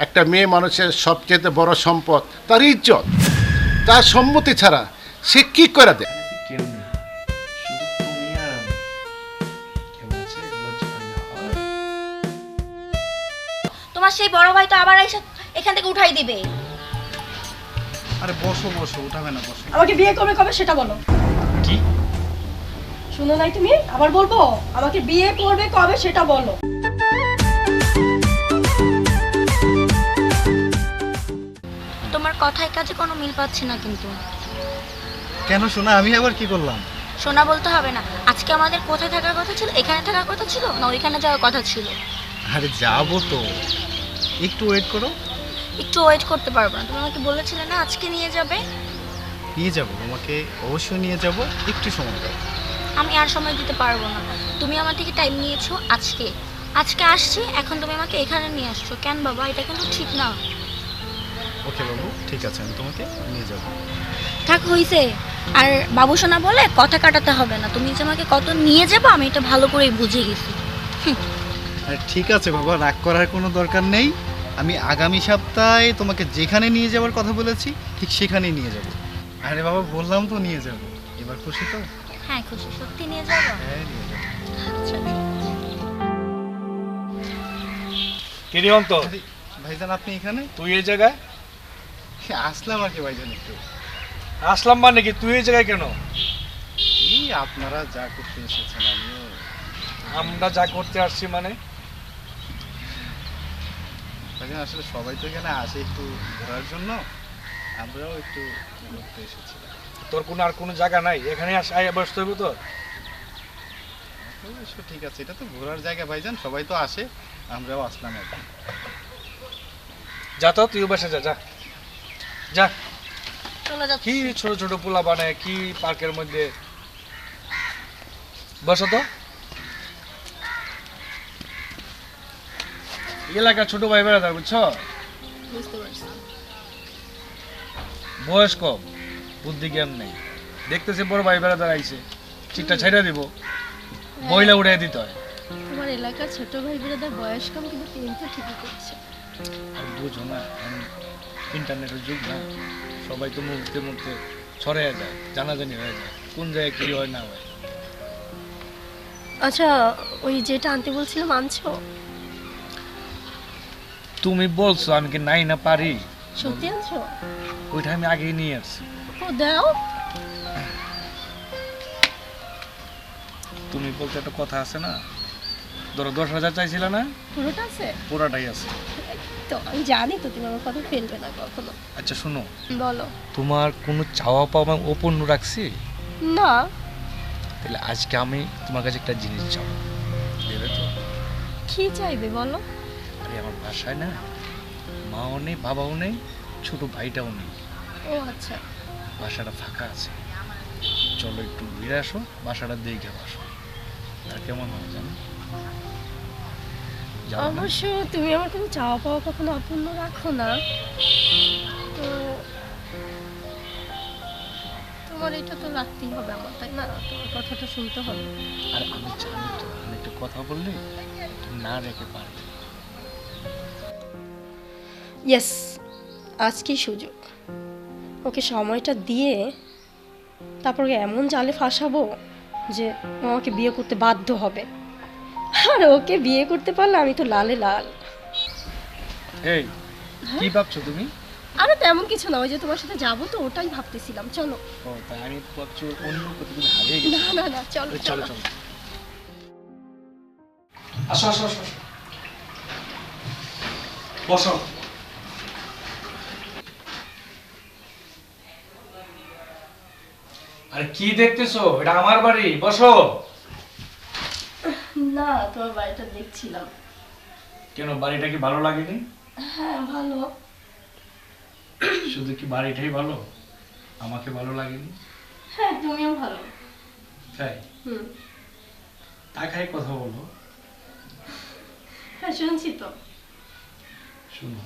একটা মেয়ে মানুষের সবচেয়ে বড় সম্পদ তার ইজ্জত। তার সম্মতি ছাড়া সে কি করে দেয়? কেউ নেই, শুধু তুমি আর আমি। কেমন আছে লজ্জা পাই না হয়? তোমার সেই বড় ভাই তো আবার এসে এখান থেকে উঠাই দিবে। আরে বসো বসো, উঠাবে না, বসো। আমাকে বিয়ে করবে কবে সেটা বলো। কি? শুনো নাই তুমি? আবার বলবো, আমাকে বিয়ে করবে কবে সেটা বলো। তোমার কথায় কাজে কোনো মিল পাচ্ছি না কিন্তু। কেন শোনা, আমি আবার কি করলাম? শোনা বলতে হবে না। আজকে আমাদের কোথায় থাকার কথা ছিল? এখানে থাকার কথা ছিল না ওইখানে যাওয়ার কথা ছিল? আরে যাবো তো, একটু ওয়েট করো। একটু ওয়েট করতে পারবো না। তুমি আমাকে বলেছিলে না আজকে নিয়ে যাবে। নিয়ে যাবো তোমাকে, অবশ্যই নিয়ে যাবো, একটু সময় দাও। আমি আর সময় দিতে পারবো না। তুমি আমার থেকে টাইম নিয়েছো আজকে। আজকে আসছি, এখন তুমি আমাকে এখানে নিয়ে আসছো কেন বাবা? এটা কিন্তু ঠিক না। ওকে বাবু, ঠিক আছে, আমি তোমাকে নিয়ে যাবো। থাক হইছে। আর বাবু সোনা বলে কথা কাটাতে হবে না। তুমি যে আমাকে কত নিয়ে যাবো আমি এটা ভালো করেই বুঝে গেছি। আরে ঠিক আছে বাবা, রাগ করার কোনো দরকার নেই। আমি আগামী সপ্তাহে তোমাকে যেখানে নিয়ে যাওয়ার কথা বলেছি ঠিক সেখানেই নিয়ে যাব। আরে বাবা বললাম তো নিয়ে যাব, এবার খুশি তো? হ্যাঁ খুশি। সত্যি নিয়ে যাবো? হ্যাঁ নিয়ে যাবো। আচ্ছা। কিরে অন্ত, আরে, ভাইজান আপনি এখানে? তুই এই জায়গায়? আসলাম আর কি ভাইজান, একটু আসলাম মানে কি? তুই এই জায়গায় কেন? এই আপনারা যা করতে এসেছেন আমিও। আমরা যা করতে আসছি মানে? ভাইজান আসলে সবাই তো এখানে আসে একটু ঘোরার জন্য, আমরাও একটু ঘুরতে এসেছিলাম। তোর কোনো আর কোনো জায়গা নাই? এখানে আয় বসতে হবে তো? অবশ্য ঠিক আছে, এটা তো ঘোরার জায়গা ভাইজান, সবাই তো আসে, আমরাও আসলাম আর কি। যা তো, তুইও বসে যা, যা যা। চলে যাচ্ছি। কি ছোট ছোট পোলা বানায় কি পার্কের মধ্যে? বসো তো। এলাকা ছোট ভাই বেড়া থাকবে, বুঝছো? বুঝতে পারছি। বয়স কম, বুদ্ধি জ্ঞান নেই। দেখতেছি বড় ভাই বেড়া দাঁড়াইছে, চিটটা ছাইড়া দিব, বইলা উড়াই দিতে হয়। তোমার এলাকার ছোট ভাই বোনেদের বয়স কম, কিন্তু প্রেম তো ঠিকই করছে। আর বুঝো না, এখন ইন্টারনেটের যুগ না, সবাই তো মুহূর্তে মুহূর্তে ছড়াইয়া যায়, জানাজানি হয়ে যায়, কোন জায়গায় কি হয় না হয়। আচ্ছা, ওই যেটা আনতে বলছিলাম আনছো? তুমি বলছো, আমি কি নাই না পারি? সত্যি আনছো? ওইটা আমি আগেই নিয়ে আসছি। ও দাও। তুমি বলতে একটা কথা আছে না, ধরো 10,000 চাইছিল না, পুরোটা আছে পুরাটাই আছে। তো? আমি জানি তো তুমি আমার কথা ফেলবে না কখনো। আচ্ছা শোনো, বলো। তোমার কোনো চাওয়া পাওয়া অপূর্ণ রাখছি? না। তাহলে আজকে আমি তোমার কাছে একটা জিনিস চাবো, দেবে তো? কি চাইবে বলো? আরে আমার বাসায় না মাও নেই, বাবাও নেই, ছোট ভাইটাও নেই। ও আচ্ছা। বাসাটা ফাঁকা আছে, চলো একটু ঘুরে আসো, বাসাটা দেখে আসো। আর কেমন হয় জানো? যাও না? অবশ্য তুমি আমার কোনো চাওয়া পাওয়া কখনো অপূর্ণ রাখো না, তো তোমার এটা তো রাখতেই হবে আমার, তাই না? তোমার কথাটা শুনতে হবে। আর আমি জানি তো, আমি একটা কথা বললে তুমি না রেখে পারবে। ইয়েস, আজকেই সুযোগ। ওকে সময়টা দিয়ে তারপর ওকে এমন জালে ফাঁসাবো যে ও আমাকে বিয়ে করতে বাধ্য হবে। আর ওকে বিয়ে করতে পারলে আমি তো লালে লাল। এই কি ভাবছো তুমি? আরে তেমন কিছু না, ওই যে তোমার সাথে যাবো তো ওটাই ভাবতেছিলাম। চলো। ও তাই, আমি ভাবছো অন্য কোথাও তুমি হারিয়ে গেছো। না না না, চলো চলো চলো। চলো, আসো আসো আসো, বসো। আরে কি দেখতেছো? এটা আমার বাড়ি, বসো। না, তোমার বাড়িটা দেখছিলাম। কেন, বাড়িটা কি ভালো লাগেনি? হ্যাঁ ভালো। শুধু কি বাড়িটাই ভালো, আমাকে ভালো লাগেনি? হ্যাঁ তুমিও ভালো। তাই? হুম। তাকাই কথা বলো। হ্যাঁ শুনছি তো। শোনো,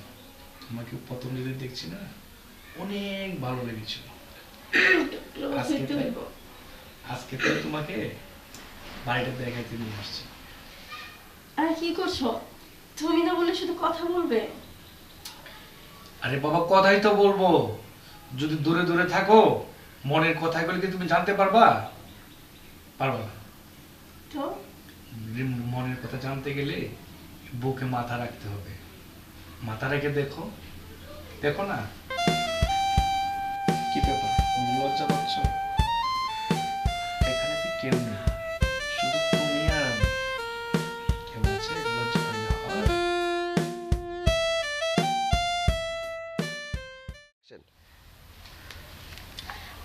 তোমাকে প্রথম যেদিন দেখছি না, অনেক ভালো লেগেছিল। আজকে তো তোমাকে বাড়িটা দেখাইতে নিয়ে আসছি। আর কি করছো? তুমি না বলে শুধু কথা বলবে? আরে বাবা কথাই তো বলবো, যদি দূরে দূরে থাকো মনের কথাগুলো কি তুমি জানতে পারবা? পারবা না। তো মনের কথা জানতে গেলে বুকে মাথা রাখতে হবে। মাথা রেখে দেখো, দেখো না। কি ব্যাপার, লজ্জা পাচ্ছ? এখানে তো কেউ নেই, শুধু তুমি আর আমি। কেউ আছে? লজ্জা পাইলে হয়?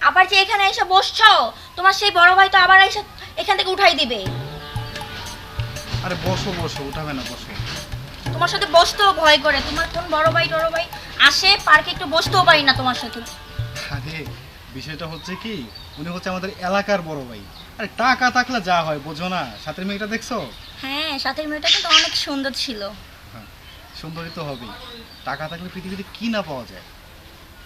আবার যে এখানে এসে বসছো, তোমার সেই বড় ভাই তো আবার এসে এখান থেকে উঠাই দিবে। আরে বসো বসো, উঠাবে না, বসো। তোমার সাথে বসতেও ভয় করে। তোমার কোন বড় ভাই আসে পার্কে, একটু বসতেও পারি না তোমার সাথে। আরে বিষয়টা হচ্ছে কি, উনি হচ্ছে আমাদের এলাকার বড় ভাই। আরে টাকা থাকলে যা হয় বোঝো না। সাথের মেয়েটা দেখছো? হ্যাঁ, সাথের মেয়েটা কিন্তু অনেক সুন্দর ছিল। হ্যাঁ, সুন্দরী তো হবেই। টাকা থাকলে পৃথিবীতে কি না পাওয়া যায়,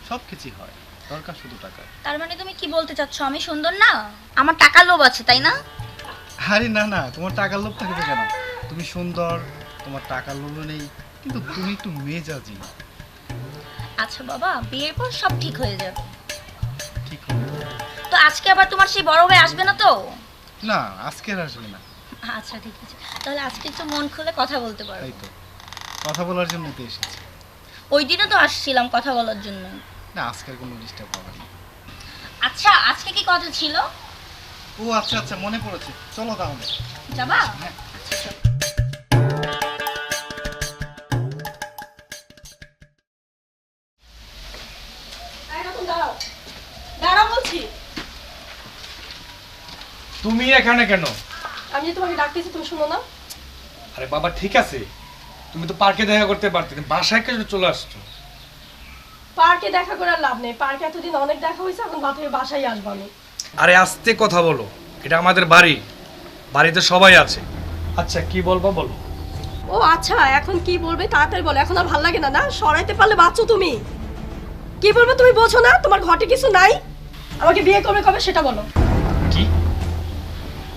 সব কিছুই হয়। দরকার শুধু টাকা। তার মানে তুমি কি বলতে চাচ্ছ আমি সুন্দর না? আমার টাকার লোভ আছে, তাই না? আরে না না, তোমার টাকার লোভ থাকবে কেন? তুমি সুন্দর, তোমার টাকার লোভ নেই, কিন্তু তুমি একটু মেজাজি। আচ্ছা বাবা, বিয়ের পর সব ঠিক হয়ে যাবে। ঠিক হবে? তো আজকে আবার তোমার সেই বড় ভাই আসবে না তো? না, আজকে আর আসবে না। আচ্ছা ঠিক আছে, তাহলে আজকে একটু মন খুলে কথা বলতে পারো। তাই তো, কথা বলার জন্য তো এসেছি। ওই দিনও তো আসছিলাম কথা বলার জন্য। না, আজকের কোনো ডিস্টার্ব হবে না। আচ্ছা আজকে কি কথা ছিল? ও আচ্ছা আচ্ছা, মনে পড়েছে, চলো তাহলে। যাবা? হ্যাঁ। দাঁড়াও, দাঁড়াও বলছি। তুমি এখানে কেন? আমি যে তোমাকে ডাকতেছি তুমি শোনো না? আরে বাবা ঠিক আছে, তুমি তো পার্কে দেখা করতে পারতে, বাসায় কেন চলে আসছো? পার্কে দেখা করার লাভ নেই। পার্কে এতদিন অনেক দেখা হয়েছে, এখন বাসায় আসবো আমি। আরে আস্তে কথা বলো, এটা আমাদের বাড়ি, বাড়িতে সবাই আছে। আচ্ছা কি বলবো বলো। ও আচ্ছা, এখন কি বলবে তাড়াতাড়ি বলো, এখন আর ভালো লাগে না। না সরাইতে পারলে বাঁচো তুমি। কি বলবে তুমি বোঝো না? তোমার ঘটে কিছু নাই? আমাকে বিয়ে করবে কবে সেটা বলো। কি?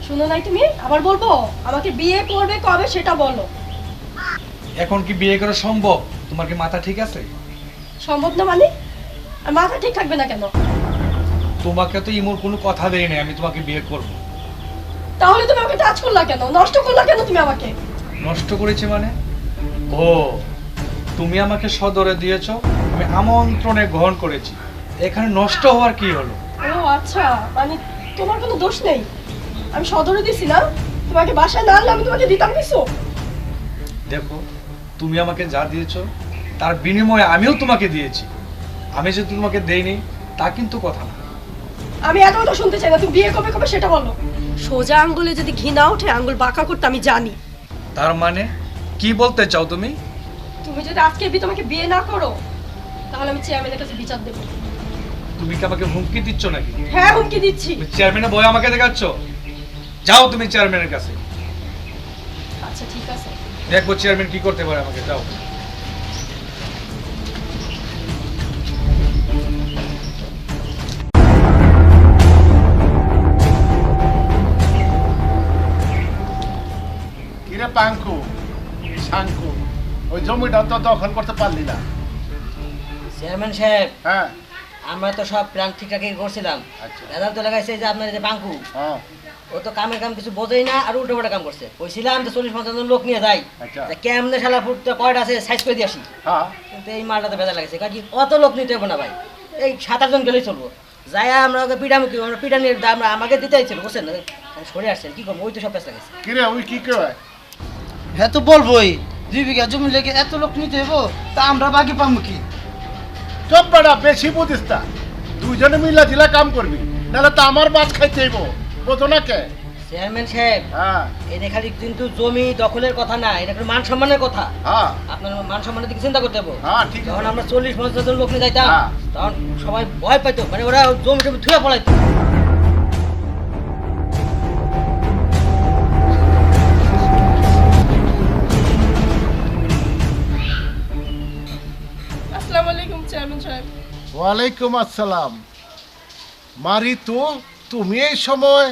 শুনো নাই তুমি? আবার বলবো, আমাকে বিয়ে করবে কবে সেটা বলো। এখন কি বিয়ে করা সম্ভব? তোমার কি মাথা ঠিক আছে? সম্ভব না মানে? আর মাথা ঠিক থাকবে না কেন? তোমাকে তো ইমোর কোনো কথা দেই নাই আমি তোমাকে বিয়ে করব। তাহলে তুমি আমাকে টাচ করলা কেন? নষ্ট করলা কেন তুমি আমাকে? নষ্ট করেছি মানে? ও, তুমি আমাকে সদরে দিয়েছো, আমি আমন্ত্রণে গ্রহণ করেছি, এখানে নষ্ট হওয়ার কি হলো? ও আচ্ছা, মানে তোমার কোনো দোষ নেই। আমি সদরে দিছি না, তোমাকে বাসায় না আনলে আমি তোমাকে দিতাম কিছু? দেখো, তুমি আমাকে যা দিয়েছো তার বিনিময়ে আমিও তোমাকে দিয়েছি। আমি যে তোমাকে দেইনি তা কিন্তু কথা না। আমি এত কথা শুনতে চাই না। তুমি বিয়ে কবে সেটা বলো। সোজা আঙ্গুলে যদি ঘি না ওঠে আঙ্গুল বাঁকা করতে আমি জানি। তার মানে কি বলতে চাও তুমি? তুমি যদি আজকে তোমাকে বিয়ে না করো, তাহলে আমি চেয়ারম্যানের কাছে বিচার দেবো। তুমি কি আমাকে হুমকি দিচ্ছ নাকি? হ্যাঁ, হুমকি দিচ্ছি। তুমি চেয়ারম্যানের বই আমাকে দেখাচ্ছ? যাও তুমি চেয়ারম্যানের কাছে, আচ্ছা ঠিক আছে। দেখবো চেয়ারম্যান কি করতে পারে আমাকে। যাও। কিরে পাঙ্কু, শাঙ্কু, ওই জমিটা তো দখল করতে পারলি না? চেয়ারম্যান সাহেব, হ্যাঁ আমরা তো সব প্ল্যান ঠিকঠাকই করছিলাম। আচ্ছা। রেজাল্ট তো লাগাইছে যে আপনার যে বাঙ্কু, হ্যাঁ ও তো কামের কাম কিছু বোঝেই না, আর উল্টো পাল্টা কাম করছে। কইছিলাম যে 40-50 জন লোক নিয়ে যাই, আচ্ছা। কেমনে শালা ফুটতে কয়টা আছে সাইজ করে দিয়ে আসি। হ্যাঁ কিন্তু এই মালটাতে বেজা লাগাইছে, কারণ কি অত লোক নিতে হবে না ভাই, এই 7-8 জন গেলেই চলবো। যাই আমরা ওকে পিটামুখি, আমরা পিটা নিয়ে আমরা আমাকে দিতেই ছিল, বুঝছেন না? সরে আসছেন, কি করবো, ওই তো সব পেশ লাগাইছে। কিরে ওই কি কয়? হ্যাঁ তো বলবোই, 2 বিঘা জমি লেগে এত লোক নিতে হবো, তা আমরা বাকি পাবো কি? চপ বেড়া, বেশি বুঝিস না। দুজনে মিলা জিলা কাম করবি, নাহলে তো আমার মাছ খাইতে হইব, বোঝো না কে? চেয়ারম্যান সাহেব, হ্যাঁ এটা খালি কিন্তু জমি দখলের কথা না, এটা একটা মান সম্মানের কথা। হ্যাঁ আপনার মান সম্মানের দিকে চিন্তা করতে হবে। হ্যাঁ ঠিক যখন আছে। আমরা 40-50 জন লোক নিয়ে যাইতাম, হ্যাঁ। তখন সবাই ভয় পাইতো, মানে ওরা জমি টমি থুয়ে পড়াইতো। আসসালামু আলাইকুম চেয়ারম্যান সাহেব। ওয়ালাইকুম আসসালাম। মারি তো, তুমি এই সময়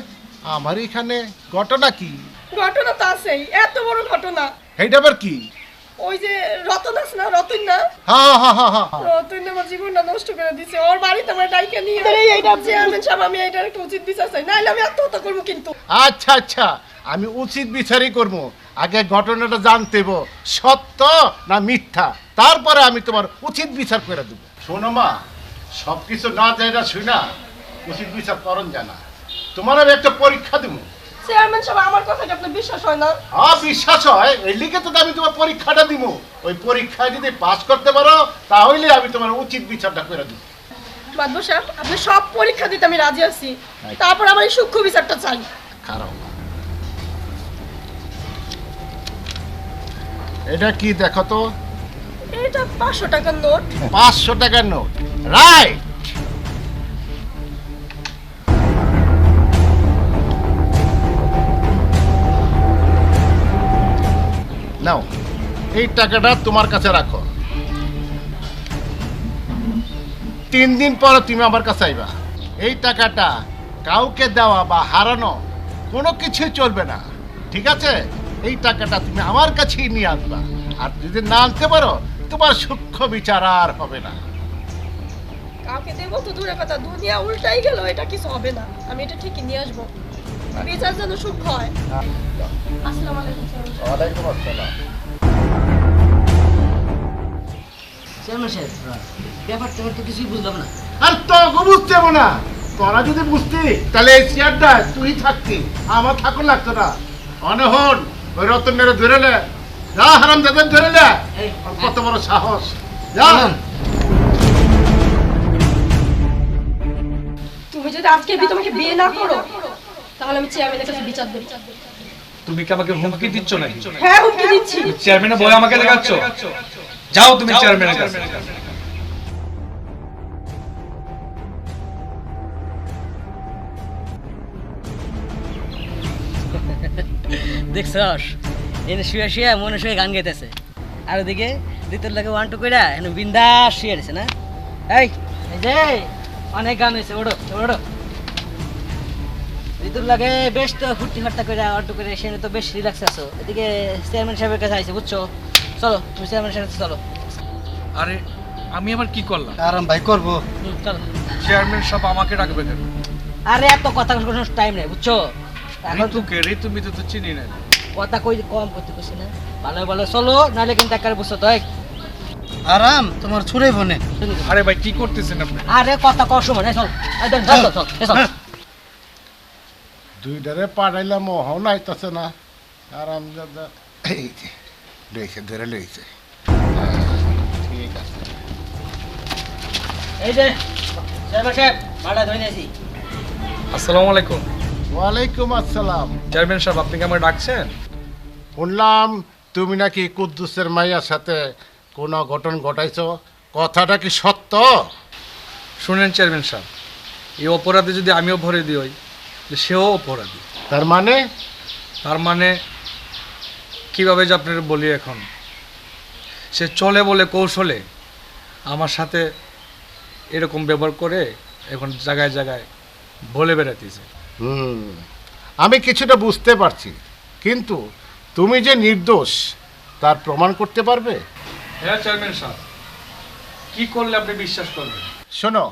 আমার এখানে, ঘটনা কি? ঘটনা তো আছেই, এত বড় ঘটনা। এইটা আবার কি? ওই যে রতন আছে না, রতন না, হ্যাঁ হ্যাঁ হ্যাঁ হ্যাঁ রতন আমার জীবনটা নষ্ট করে দিছে। ওর বাড়িতে আমার ডাইকা নিয়ে এইটা চেয়ারম্যান সাহেব, আমি এইটার একটা উচিত বিচার চাই, নাইলে আমি আত্মহত্যা করবো কিন্তু। আচ্ছা আচ্ছা, আমি উচিত বিচারই করব। আগে ঘটনাটা জানতে হইব সত্য না মিথ্যা, তারপরে আমি তোমার উচিত বিচার করে দেবো। শোনো মা, সব কিছু না যাইরা শুনা উচিত বিচার করন জানা। তোমার আমি একটা পরীক্ষা দেবো। চেয়ারম্যান সাহেব, আমার কথা কি আপনার বিশ্বাস হয় না? বিশ্বাস হয়, এই লিগে তো আমি তোমার পরীক্ষাটা দিব। ওই পরীক্ষায় যদি পাস করতে পারো তাহলে আমি তোমার উচিত বিচারটা করে দেবো। মাদবর সাহেব, আপনি সব পরীক্ষা দিতে আমি রাজি আছি, তারপর আমার এই সূক্ষ্ম বিচারটা চাই। খারাপ, এটা কি দেখো তো? এটা 500 টাকার নোট। 500 টাকার নোট, রাইট। নাও, এই টাকাটা তোমার কাছে রাখো। 3 দিন পরে তুমি আমার কাছে আইবা। এই টাকাটা কাউকে দেওয়া বা হারানো কোনো কিছুই চলবে না, ঠিক আছে? এই টাকাটা তুমি আমার কাছেই নিয়ে আসবা। আর যদি না আনতে পারো তোমার সূক্ষ্ম বিচার আর হবে না। কাউকে দেবো তো দূরে কথা, দুনিয়া উল্টাই গেল, এটা কিছু হবে না। আমি এটা ঠিকই নিয়ে আসবো, বিচার যেন সূক্ষ্ম হয়। আসসালামু আলাইকুম স্যার। ওয়ালাইকুম আসসালাম। চেয়ারম্যান সাহেব, ব্যাপারটা তো কিছুই বুঝলাম না। আর তো বুঝতে হবে না, তোরা যদি বুঝতি তাহলে এই চেয়ারটা তুই থাকতি, আমার থাকুন লাগতো না। অনহন ওই রতনের ধরে নে, যা হারাম যাদের ধরে নে। এই, আর কত বড় সাহস! যা। তুমি যদি আজকে তোমাকে বিয়ে না করো, তাহলে আমি চেয়ারম্যানের কাছে বিচার দেব। তুমি কি আমাকে হুমকি দিচ্ছ নাকি? হ্যাঁ, হুমকি দিচ্ছি। চেয়ারম্যানের বই আমাকে দেখাচ্ছ? যাও তুমি চেয়ারম্যানের কাছে। দেখছস, এনে শুয়ে শুয়ে মনে শুয়ে গান গাইতেছে, আর ওদিকে দ্বিতীয় লাগে 1 2 কইরা এনে বিন্দাস শুয়ে আছে না। এই এই যে অনেক গান হয়েছে, ওড়ো ওড়ো। ঋতুর লাগে বেশ তো ফুর্তি ফার্তা করে অটো করে সেখানে তো বেশ রিল্যাক্স আছো। এদিকে চেয়ারম্যান সাহেবের কাছে আইছে, বুঝছো? চলো তুমি চেয়ারম্যান সাহেবের কাছে চলো। আরে আমি আবার কি করলাম? আরাম ভাই করবো। চলো। চেয়ারম্যান সব আমাকে ডাকবে কেন? আরে এত কথা কোনো টাইম নেই, বুঝছো? এখন তো ঋতুকে, ঋতুমিতে তো চিনি না। কথা কই কম করতে কইছি না, ভালো ভালো চলো, নাহলে কিন্তু একারে বুঝছো তো। আরাম তোমার ছুড়ে ফোনে। আরে ভাই কি করতেছেন আপনি? আরে কথা কর সময় নাই, চল চল চল চল। দুইটারে পাঠাইলাম, মোহন আইতাছে না। আরাম দাদা এই যে লইছে, ধরে লইছে। ঠিক আছে। এই যে চেয়ারম্যান সাহেব, ভাড়া ধরে নিয়েছি। আসসালামু আলাইকুম। ওয়ালাইকুম আসসালাম। চেয়ারম্যান সাহেব, আপনি কি আমাকে ডাকছেন? শুনলাম তুমি নাকি কুদ্দুসের মাইয়ার সাথে কোনো ঘটন ঘটাইছো, কথাটা কি সত্য? শুনেন চেয়ারম্যান সাহেব, এই অপরাধে যদি আমিও ভরে দিই হই, সেও অপরাধী। তার মানে? তার মানে কিভাবে যে আপনার বলি, এখন সে চলে বলে কৌশলে আমার সাথে এরকম ব্যবহার করে এখন জায়গায় জায়গায় বলে বেড়াতেছে। আমি কিছুটা বুঝতে পারছি, কিন্তু তুমি যে নির্দোষ তার প্রমাণ করতে পারবে? হ্যাঁ চেয়ারম্যান সাহেব, কি করলে আপনি বিশ্বাস করবেন? শোনো,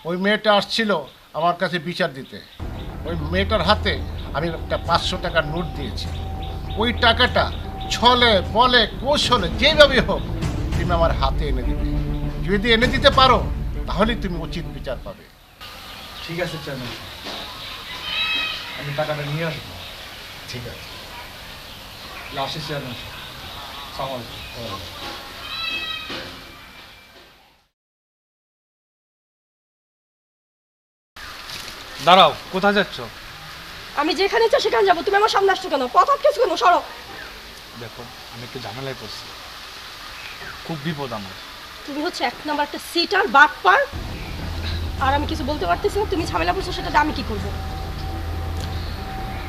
ওই মেয়েটা আসছিল আমার কাছে বিচার দিতে। ওই মেয়েটার হাতে আমি একটা 500 টাকার নোট দিয়েছি। ওই টাকাটা ছলে বলে কৌশলে যেভাবে হোক তুমি আমার হাতে এনে দিবে। যদি এনে দিতে পারো তাহলে তুমি উচিত বিচার পাবে। ঠিক আছে চেয়ারম্যান সাহেব, আমি টাকাটা নিয়ে আসবো। ঠিক আছে। আসি চেয়ারম্যান সাহেব। আসসালামু আলাইকুম। দাঁড়াও, কোথায় যাচ্ছ? আমি যেখানে ইচ্ছা সেখানে যাবো, তুমি আমার সামনে আসছো কেন? পথ আটকেছো কেন? সরো। দেখো, আমি একটু ঝামেলায় পড়ছি, খুব বিপদ আমার। তুমি হচ্ছে 1 নাম্বার একটা সিটার বাটপার, আর আমি কিছু বলতে পারতেছি না। তুমি ঝামেলা করছো, সেটাতে আমি কি করবো?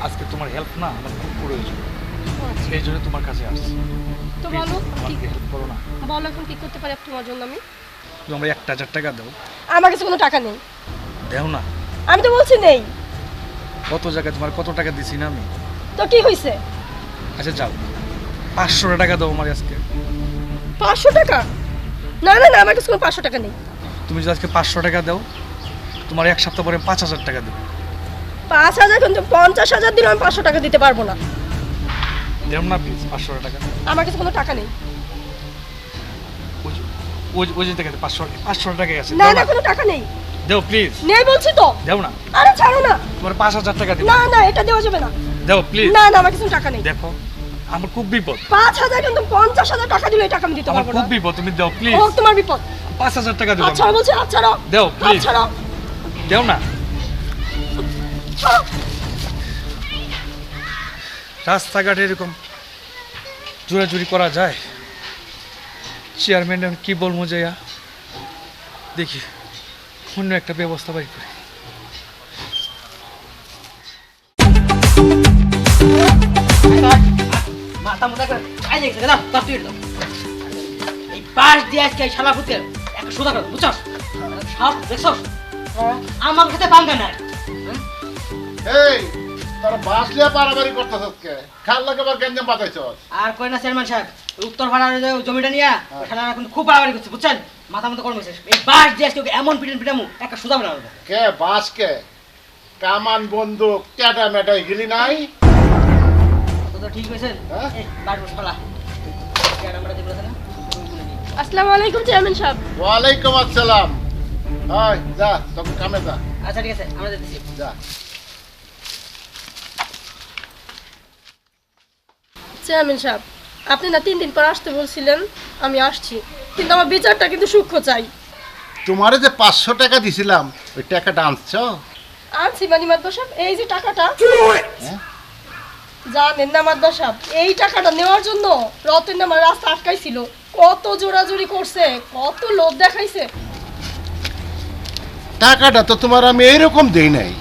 আজকে তোমার হেল্প না আমার খুব প্রয়োজন, সেই জন্য তোমার কাছে আসছি। তো Please, বলো আমাকে হেল্প করো না। বলো এখন কি করতে পারি তোমার জন্য আমি? তুমি আমার 1000 টাকা দাও। আমার কাছে কোনো টাকা নেই। দেও না? আমি তো বলছি নেই। কত জায়গায় তোমার কত টাকা দিছি না আমি? তো কি হয়েছে? আচ্ছা যাও, 500 টাকা দাও আমার আজকে। 500 টাকা? না না না, আমার কাছে কোনো 500 টাকা নেই। তুমি যদি আজকে 500 টাকা দাও, তোমার 1 সপ্তাহ পরে 5000 টাকা দেবো। 5000 কিন্তু 50,000 দিলে আমি 500 টাকা দিতে পারবো না। দেব না প্লিজ 500 টাকা। আমার কাছে কোনো টাকা নেই। ওই যে দেখে 500 টাকাই আছে। না না, কোনো টাকা নেই। দেও প্লিজ। নেই বলছি তো। দেও না। আরে ছাড়ো না। তোমার 5000 টাকা দেবো। না না, এটা দেওয়া যাবে না। দেও প্লিজ। না না, আমার কাছে কোনো টাকা নেই। দেখো আমার খুব বিপদ। 5000 কিন্তু 50,000 টাকা দিলে এই টাকা আমি দিতে আমার পারবো খুব না। বিপদ, তুমি দাও প্লিজ। হোক তোমার বিপদ। 5000 টাকা দেবো। আচ্ছা বলছি, আচ্ছা রাও। দেও প্লিজ। আচ্ছা রাও। দেও না। ছাড়ো। রাস্তাঘাটে এরকম জোরাজুরি করা যায়? চেয়ারম্যান কি বলবো যাইয়া, দেখি অন্য একটা ব্যবস্থা বাই করি। মাথা মোটা করে আই দেখছে না তার তুই দাও। এই পাশ দিয়ে আজকে এই শালা ফুটকে একটা সোজা কর, বুঝছস? সব দেখছস? আমার সাথে পাঙ্গা নাই। এই তোরা বাসলিয়া পারাবারি করতেছ আজকে, খাল লাগে আবার গঞ্জাম বাজাইছস। আর কই না চেয়ারম্যান সাহেব, উত্তর ভাড়ার যে জমিটা নিয়া শালা এখন খুব বাড়াবাড়ি করছে, বুঝছেন? মাথা মতো কর্ম হয়েছে। এই বাস দিয়ে আজকে ওকে এমন পিটামু একটা সোজা বানাবো। কে বাস কে? কামান বন্দুক ট্যাটা মেটাই গেলি নাই? তো ঠিক হয়েছে। হ্যাঁ? এই বাস বস ফেলা। চেয়ার আমরা যেগুলো আছে না ওইগুলো নিয়ে। আসসালামু আলাইকুম চেয়ারম্যান সাহেব। ওয়ালাইকুম আসসালাম। হাই যা, তোকে কামে যা। আচ্ছা ঠিক আছে, আমরা যেতেছি। যা। চেয়ারম্যান সাহেব, আপনি না 3 দিন পর আসতে বলছিলেন, আমি আসছি, কিন্তু আমার বিচারটা কিন্তু সূক্ষ্ম চাই। তোমারে যে 500 টাকা দিছিলাম, ওই টাকাটা আনছো? আনছি মানে মাদ্দা সাহেব, এই যে টাকাটা জানেন না মাদ্দা সাহেব, এই টাকাটা নেওয়ার জন্য রতন আমার রাস্তা আটকাইছিল, কত জোরাজুরি করছে, কত লোভ দেখাইছে। টাকাটা তো তোমার আমি এইরকম দেই নাই।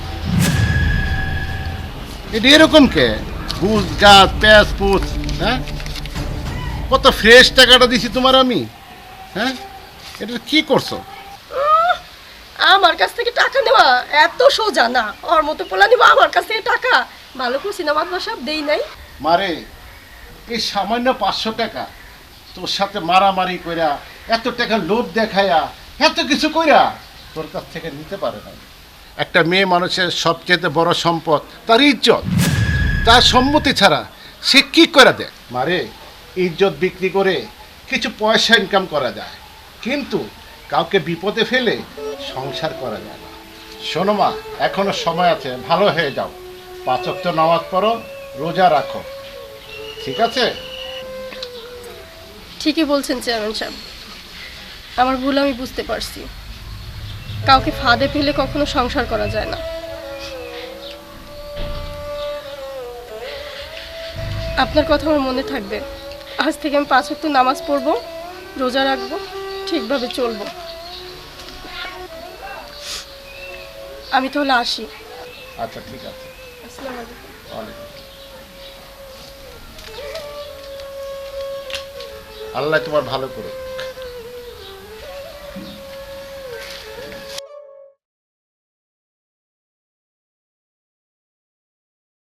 এটা এরকম কে? বুঝ গাছ প্যাঁচ পুচ, হ্যাঁ? কত ফ্রেশ টাকাটা দিছি তোমার আমি, হ্যাঁ? এটা কি করছো? আমার কাছ থেকে টাকা নেওয়া এত সোজা না, ওর মতো পোলা নিব আমার কাছ থেকে টাকা। ভালো করছি না মাদ্দা সাহেব, দেই নাই। মারে এই সামান্য 500 টাকা তোর সাথে মারামারি কইরা, এত টাকা লোভ দেখায়া, এত কিছু কইরা তোর কাছ থেকে নিতে পারে না। একটা মেয়ে মানুষের সবচেয়ে বড় সম্পদ তার ইজ্জত। তার সম্মতি ছাড়া সে কি করে দেয়? মারে ইজ্জত বিক্রি করে কিছু পয়সা ইনকাম করা যায়, কিন্তু কাউকে বিপদে ফেলে সংসার করা যায় না। শোনো মা, এখনো সময় আছে, ভালো হয়ে যাও, 5 ওয়াক্ত নামাজ পড়ো, রোজা রাখো, ঠিক আছে? ঠিকই বলছেন চেয়ারম্যান সাহেব, আমার ভুল আমি বুঝতে পারছি। কাউকে ফাঁদে ফেলে কখনো সংসার করা যায় না। আপনার কথা আমার মনে থাকবে। আজ থেকে আমি 5 ওয়াক্ত নামাজ পড়বো, রোজা রাখবো, ঠিকভাবে চলবো। আমি তাহলে আসি। আচ্ছা ঠিক আছে। আসসালামু আলাইকুম। ওয়ালাইকুম। আল্লাহ তোমার ভালো করুক।